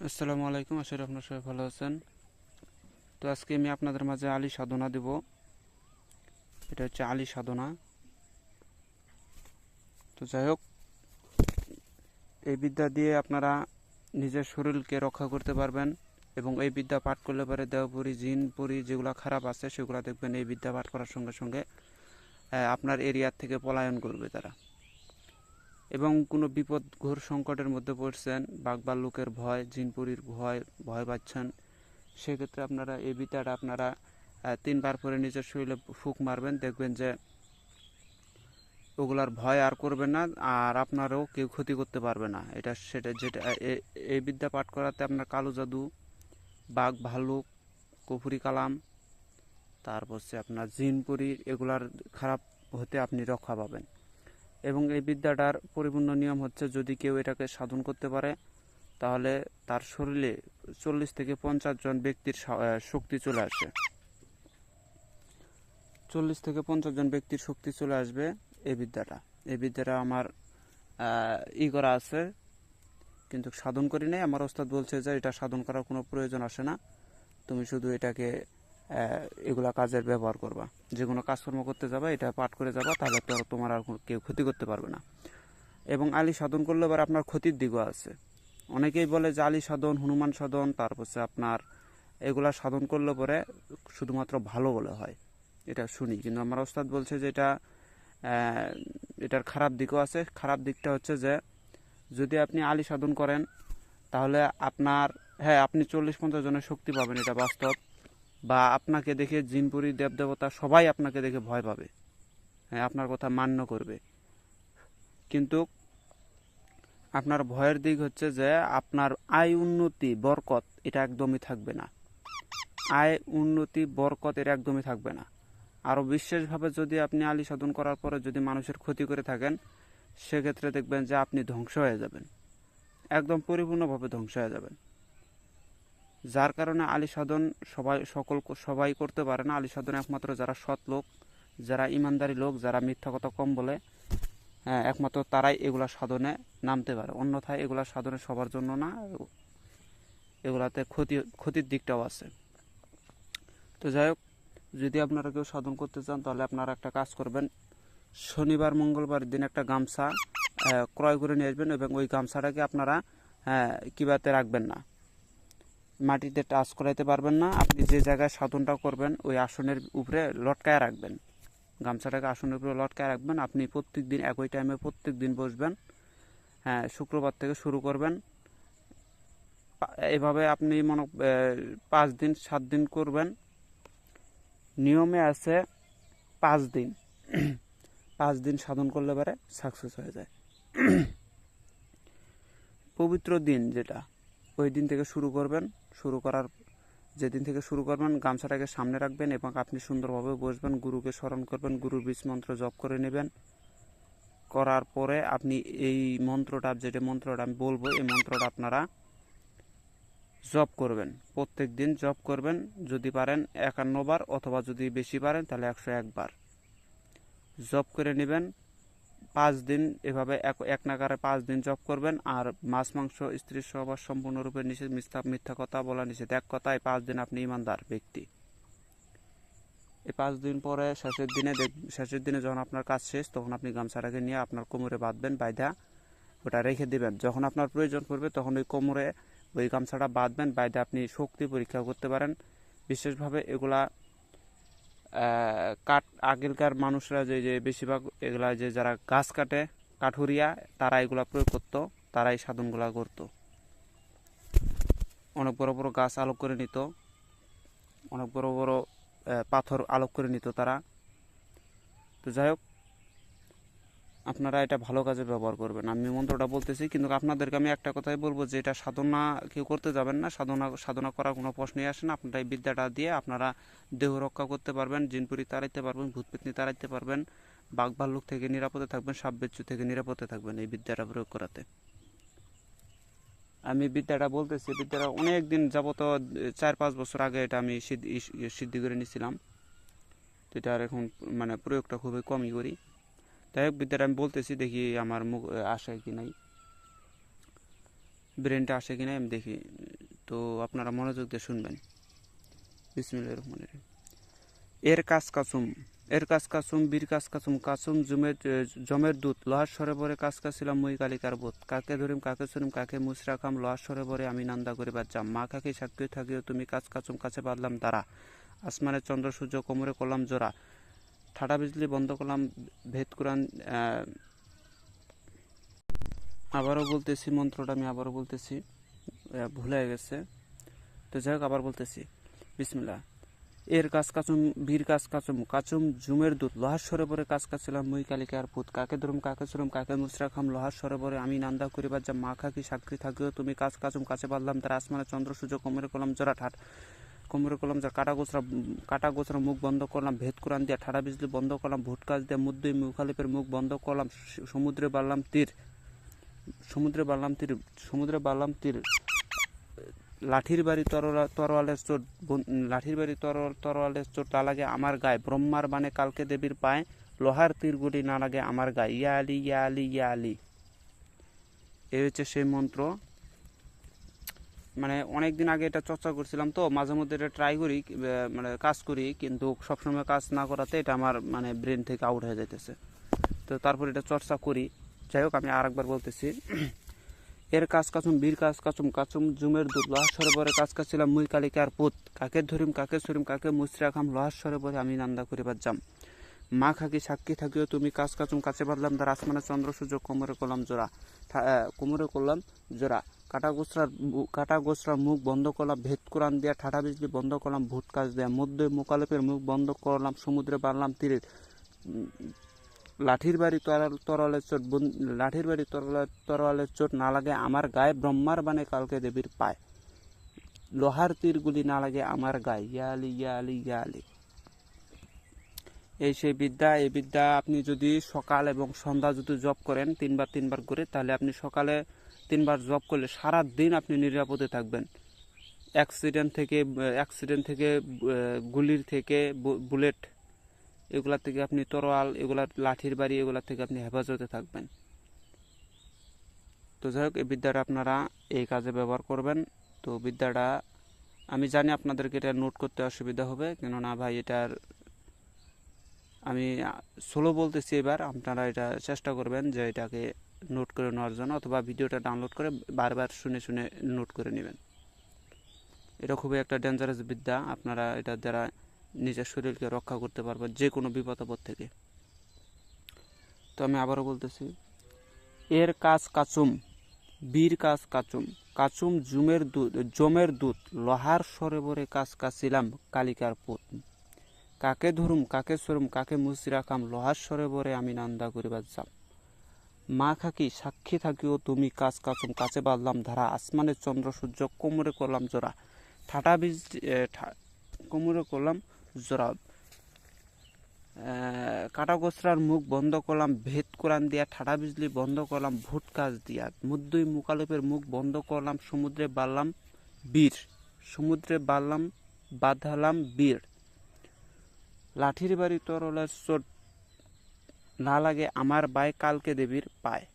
আসসালামু আলাইকুম, আশা করি আপনারা সবাই ভালো আছেন। তো আজকে আমি আপনাদের মাঝে আলী সাধনা দেব। এটা হচ্ছে আলী সাধনা। তো যাই হোক, এই বিদ্যা দিয়ে আপনারা নিজের শরীরকে রক্ষা করতে পারবেন এবং এই বিদ্যা পাঠ করলে পরে দেহপুরি জিনপুরি যেগুলো খারাপ আছে সেগুলো দেখবেন এই বিদ্যা পাঠ করার সঙ্গে সঙ্গে আপনার এরিয়ার থেকে পলায়ন করবে তারা। এবং কোনো বিপদ ঘোর সংকটের মধ্যে পড়ছেন, বাঘ ভাল্লুকের ভয়, জিনপুরির ভয় পাচ্ছেন, সেক্ষেত্রে আপনারা এই বিদ্যাটা আপনারা 3 বার করে নিজের শরীরে ফুঁক মারবেন, দেখবেন যে ওগুলার ভয় আর করবে না, আর আপনারও কেউ ক্ষতি করতে পারবে না। যেটা এই বিদ্যা পাঠ করাতে আপনার কালো জাদু, বাঘ ভাল্লুক, কফুরি কালাম, তারপর হচ্ছে আপনার জিনপুরি এগুলার খারাপ হতে আপনি রক্ষা পাবেন। এবং এই বিদ্যাটার পরিপূর্ণ নিয়ম হচ্ছে, যদি কেউ এটাকে সাধন করতে পারে তাহলে তার শরীরে 40 থেকে 50 জন ব্যক্তির শক্তি চলে আসে। 40 থেকে 50 জন ব্যক্তির শক্তি চলে আসবে এই বিদ্যাটা আমার করা আছে, কিন্তু সাধন করি নাই। আমার ওস্তাদ বলছে যে এটা সাধন করার কোনো প্রয়োজন আসে না, তুমি শুধু এটাকে এগুলা কাজের ব্যবহার করবা, যে কোনো কাজকর্ম করতে যাবা এটা পাঠ করে যাবা, তাহলে তো তোমার আর কেউ ক্ষতি করতে পারবে না। এবং আলী সাধন করলে এবার আপনার ক্ষতির দিকও আছে। অনেকেই বলে যে আলী সাধন, হনুমান সাধন, তারপর আপনার এগুলা সাধন করলে পরে শুধুমাত্র ভালো বলে হয়, এটা শুনি। কিন্তু আমার ওস্তাদ বলছে যে এটার খারাপ দিকও আছে। খারাপ দিকটা হচ্ছে যে যদি আপনি আলী সাধন করেন তাহলে আপনার, হ্যাঁ, আপনি 40-50 জনের শক্তি পাবেন, এটা বাস্তব। বা আপনাকে দেখে জিনপুরি দেবদেবতা সবাই আপনাকে দেখে ভয় পাবে, হ্যাঁ, আপনার কথা মান্য করবে। কিন্তু আপনার ভয়ের দিক হচ্ছে যে আপনার আয় উন্নতি বরকত এটা একদমই থাকবে না। আয় উন্নতি বরকত এটা একদমই থাকবে না। আরও বিশেষভাবে যদি আপনি আলী সাধন করার পরে যদি মানুষের ক্ষতি করে থাকেন, সেক্ষেত্রে দেখবেন যে আপনি ধ্বংস হয়ে যাবেন, একদম পরিপূর্ণভাবে ধ্বংস হয়ে যাবেন। যার কারণে আলী সাধন সবাই করতে পারে না। আলী সাধন একমাত্র যারা সৎ লোক, যারা ইমানদারি লোক, যারা মিথ্যা কথা কম বলে, হ্যাঁ, একমাত্র তারাই এগুলা সাধনে নামতে পারে। অন্যথায় এগুলা সাধনে সবার জন্য না, এগুলাতে ক্ষতির দিকটাও আছে। তো যাই হোক, যদি আপনারা কেউ সাধন করতে চান তাহলে আপনারা একটা কাজ করবেন, শনিবার মঙ্গলবার দিন একটা গামছা ক্রয় করে নিয়ে আসবেন এবং ওই গামছাটাকে আপনারা কিবাতে রাখবেন না, মাটিতে টাচ করাইতে পারবেন না। আপনি যে জায়গায় সাধনটা করবেন ওই আসনের উপরে লটকায় রাখবেন, গামছাটাকে আসনের উপরে লটকায় রাখবেন। আপনি প্রত্যেক দিন একই টাইমে প্রত্যেক দিন বসবেন, হ্যাঁ, শুক্রবার থেকে শুরু করবেন। এভাবে আপনি 5 দিন 7 দিন করবেন। নিয়মে আছে 5 দিন। 5 দিন সাধন করলে পরে সাকসেস হয়ে যায়। পবিত্র দিন যেটা, ওই দিন থেকে শুরু করবেন। যেদিন থেকে শুরু করবেন গামছাটাকে সামনে রাখবেন এবং আপনি সুন্দরভাবে বসবেন, গুরুকে স্মরণ করবেন, গুরুর বীজ মন্ত্র জপ করে নেবেন। করার পরে আপনি এই মন্ত্রটা, যেটা মন্ত্রটা আমি বলবো, এই মন্ত্রটা আপনারা জপ করবেন, প্রত্যেক দিন জপ করবেন। যদি পারেন 51 বার, অথবা যদি বেশি পারেন তাহলে 101 বার জপ করে নেবেন। 5 দিন এভাবে এক নাগারে 5 দিন জপ করবেন। আর মাছ মাংস স্ত্রীর সহবাস সম্পূর্ণরূপে নিষেধ, মিথ্যা কথা বলা নিষেধ। এক কথায় 5 দিন আপনি ইমানদার ব্যক্তি। এই 5 দিন পরে শেষের দিনে যখন আপনার কাজ শেষ, তখন আপনি গামছাটাকে নিয়ে আপনার কোমরে বাঁধবেন, বাইধা ওটা রেখে দিবেন। যখন আপনার প্রয়োজন পড়বে তখন ওই কোমরে ওই গামছাটা বাঁধবেন, বাইধা আপনি শক্তি পরীক্ষা করতে পারেন। বিশেষভাবে এগুলা আগেকার মানুষরা যে বেশিরভাগ এগুলা যারা গাছ কাটে, কাঠুরিয়া, তারা এগুলা প্রয়োগ করতো, তারাই সাধনগুলা করতো। অনেক বড় বড় গাছ আলোক করে নিত, অনেক বড় বড় পাথর আলোক করে নিত তারা। তো যাই হোক, আপনারা এটা ভালো কাজে ব্যবহার করবেন। আমি মন্ত্রটা বলতেছি, কিন্তু আপনাদেরকে আমি একটা কথাই বলবো যে এটা সাধনা কেউ করতে যাবেন না। সাধনা করার কোনো প্রশ্নই আসে না। আপনারা এই বিদ্যাটা দিয়ে আপনারা দেহ রক্ষা করতে পারবেন, জিনপুরি তাড়াইতে পারবেন, ভূতপেতনি তাড়াইতে পারবেন, বাঘ ভাল্লুক থেকে নিরাপদে থাকবেন, সাপ বিচ্ছু থেকে নিরাপদে থাকবেন এই বিদ্যাটা প্রয়োগ করাতে। আমি বিদ্যাটা বলতেছি, বিদ্যাটা অনেক দিন যাবত, 4-5 বছর আগে এটা আমি সিদ্ধি করে নিয়েছিলাম। তো এটার এখন প্রয়োগটা খুবই কমই করি। তাই হোক, বিদ্যাটা আমি বলতেছি, দেখি আমার মুখ আসে কি নাই, ব্রেনটা আসে কি নাই, আমি দেখি তো আপনারা মনোযোগ দিয়ে শুনবেন। বিসমিল্লাহির রহমানির রহিম। এর কাজ কাসুম, এর কাজ কাসুম, বীর কাজ কাসুম, কাসুম জমের দূত, লোহার সরে বরে কাজ কাছিলাম মুই কালিকার বোধ, কাকে ধরিম কাকে চুরিম কাকে মুচরা খাম, লোহার সরে বরে আমি নান্দা করিবার যাম, মা কাকি সাক্ষী থাকিও তুমি কাজ কাসুম কাছে বাঁধলাম তারা, আসমানে চন্দ্র সূর্য কোমরে করলাম জোড়া, ঠাডা বিজলি বন্ধ করলাম ভেদ কোরআন। আবারও বলতেছি মন্ত্রটা, আমি আবারও বলতেছি, ভুলে গেছে। তো যাই হোক আবার বলতেছি, বিসমিল্লাহ। এর কাজ কাচুম, বীর কাজ কাচুম, কাচুম জুমের দুধ, লোহার সরোবরে কাজ কাছিলাম মুই কালিকার পুত, কাকে ধরুম কাকে চুরুম কাকে মুচরা খাম, লোহার সরোবরে আমি নান্দা করিবার যা, মা খাকি সাক্ষী থাকিও তুমি কাজ কাচুম কাছে বাঁধলাম তার, আসমানে চন্দ্র সূর্য কোমরে কলম জোড়া, কোমরে কলম জোড়া, কাটা গোছরা মুখ বন্ধ করলাম ভেদ কোরআন দিয়া, ঠাডা বিজলি বন্ধ করলাম ভুট কাজ দিয়া, মুদ্দুই মুখালিপের মুখ বন্ধ করলাম, সমুদ্রে বাড়লাম তীর, সমুদ্রে বাড়লাম তীর, লাঠির বাড়ি তরোয়ালের চোট, লাঠির বাড়ি তরোয়ালের চোট না লাগে আমার গায়ে, ব্রহ্মার বানে কালকে দেবীর পায়, লোহার তীরগুলি না লাগে আমার গায়ে, ইয়া আলী ইয়া আলী ইয়া আলী। এই হচ্ছে সেই মন্ত্র। মানে অনেক দিন আগে এটা চর্চা করছিলাম, তো মাঝে মধ্যে এটা ট্রাই করি, মানে কাজ করি, কিন্তু সবসময় কাজ না করাতে এটা আমার মানে ব্রেন থেকে আউট হয়ে যাইতেছে। তো তারপর এটা চর্চা করি। যাই হোক আমি আরেকবার বলতেছি। এর কাজ কাচুম, বীর কাজ কাচুম, কাচুম জুমের দুধ, লোহার সরোবরে কাজ কাছিলাম মুই কালিকার পুত, কাকে ধরিম কাকে চুরিম কাকে মুচরা খাম, লোহার সরোবরে আমি নান্দা করিবার যাম, মা খাকি সাক্ষী থাকিও তুমি কাজ কাচুম কাছে বাঁধলাম তার, আসমানে চন্দ্র সূর্য কোমরে করলাম জোড়া, কোমরে করলাম জোড়া, কাটা গোছরার মুখ বন্ধ করলাম ভেদ কোরআন দিয়া, ঠাডা বিজলি বন্ধ করলাম ভুট কাজ দেয়া, মধ্যে মোকালেপের মুখ বন্ধ করলাম, সমুদ্রে বাড়লাম তীরে, লাঠির বাড়ি তরোয়ালের চোট না লাগে আমার গায়ে, ব্রহ্মার বানে কালকে দেবীর পায়, লোহার তীরগুলি না লাগে আমার গায়ে, ইয়া আলী ইয়া আলী ইয়া আলী। এই সেই বিদ্যা। এই বিদ্যা আপনি যদি সকাল এবং সন্ধ্যা যদি জপ করেন তিনবার করে, তাহলে আপনি সকালে 3বার জপ করলে সারা দিন আপনি নিরাপদে থাকবেন। অ্যাক্সিডেন্ট থেকে গুলির থেকে, বুলেট এগুলা থেকে আপনি, তরোয়াল এগুলার, লাঠির বাড়ি এগুলা থেকে আপনি হেফাজতে থাকবেন। তো যাই হোক এই বিদ্যাটা আপনারা এই কাজে ব্যবহার করবেন। তো বিদ্যাটা আমি জানি আপনাদেরকে এটা নোট করতে অসুবিধা হবে, কেননা ভাই এটার আমি স্লো বলতেছি। এবার আপনারা এটা চেষ্টা করবেন যে এটাকে নোট করে নেওয়ার জন্য, অথবা ভিডিওটা ডাউনলোড করে বারবার শুনে শুনে নোট করে নেবেন। এটা খুবই একটা ডেঞ্জারাস বিদ্যা, আপনারা এটা দ্বারা নিজের শরীরকে রক্ষা করতে পারবেন যে কোনো বিপদ আপদ থেকে। তো আমি আবারও বলতেছি, এর কাজ কাচুম, বীর কাজ কাচুম, কাচুম জমের দুধ, লোহার সরোবরে কাজ কাছিলাম কালিকার পুত, কাকে ধরুম কাকে চুরুম কাকে মুচরা খাম, লোহার সরোবরে আমি নান্দা করিবার যাম, মা খাকি সাক্ষী থাকিও তুমি কাজ কাচুম কাছে বাঁধলাম ধারা, আসমানের চন্দ্র সূর্য কোমরে করলাম জোড়া, কোমরে করলাম জোড়া, কাটা গোছরার মুখ বন্ধ করলাম ভেদ কোরআন দিয়া, ঠাডা বিজলি বন্ধ করলাম ভুট কাজ দিয়া, মুদ্দুই মুকালুপের মুখ বন্ধ করলাম, সমুদ্রে বাঁধালাম বীর, লাঠির বাড়ি তরলের চোট না লাগে আমার বাই, কালকে দেবীর পায়।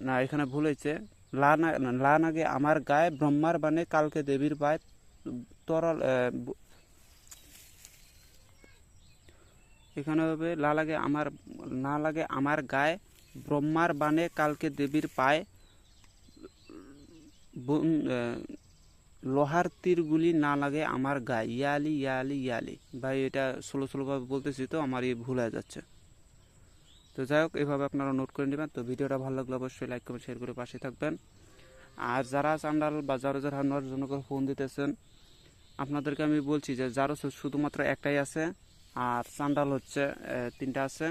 না, এখানে ভুল হয়েছে, লা নাগে আমার গায়ে, ব্রহ্মার বানে কালকে দেবীর পায়, তরল, এখানে হবে না লাগে আমার গায়ে, ব্রহ্মার বানে কালকে দেবীর পায়, লোহার তীরগুলি না লাগে আমার গায়ে, ইয়া আলী ইয়া আলী ইয়া আলী। ভাই এটা স্লোভাবে বলতেছি, তো আমার এই ভুল হয়ে যাচ্ছে। তো যাই হোক এইভাবে আপনারা নোট করে নেবেন। তো ভিডিওটা ভালো লাগলে অবশ্যই লাইক কমেন্ট শেয়ার করে পাশে থাকবেন। আর যারা চান্ডাল বা যারা নেওয়ার জন্য করে ফোন দিতেছেন, আপনাদেরকে আমি বলছি যে যারো শুধুমাত্র একটাই আছে, আর চান্ডাল হচ্ছে 3টা আছে।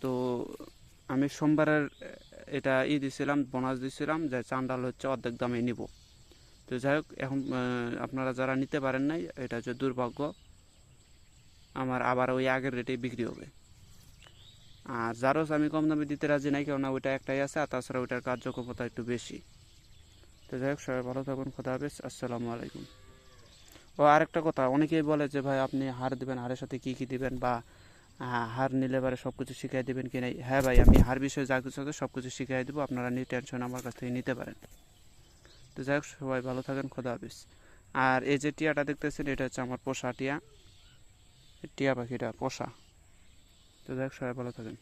তো আমি সোমবারের এটা দিছিলাম, বোনাস দিছিলাম যে চান্ডাল হচ্ছে অর্ধেক দামে নিব। তো যাই হোক এখন আপনারা যারা নিতে পারেন নাই, এটা হচ্ছে দুর্ভাগ্য, আমার আবার ওই আগের রেটেই বিক্রি হবে। আর জারোস আমি কম দামে দিতে রাজি নাই, কেননা ওইটা একটাই আছে, আর তাছাড়া ওইটার কার্যক্ষমতা একটু বেশি। তো যাই হোক সবাই ভালো থাকুন, খোদা হাফেজ, আসসালামু আলাইকুম। ও আরেকটা কথা, অনেকেই বলে যে ভাই আপনি হার দিবেন, হারের সাথে কী কী দিবেন, বা হার নিলে এবারে সব কিছু শিখিয়ে দেবেন কি না? হ্যাঁ ভাই, আমি হার বিষয়ে যা কিছু আছে সব কিছু শিখিয়ে দেবো, আপনারা টেনশন আমার কাছ থেকে নিতে পারেন। তো যাই হোক, সবাই ভালো থাকেন, খোদা হাফিজ। আর এই যে টিয়াটা দেখতেছেন, এটা হচ্ছে আমার পোষা টিয়া, টিয়া পাখিটা পোষা। তো যাই হোক, সবাই ভালো থাকেন।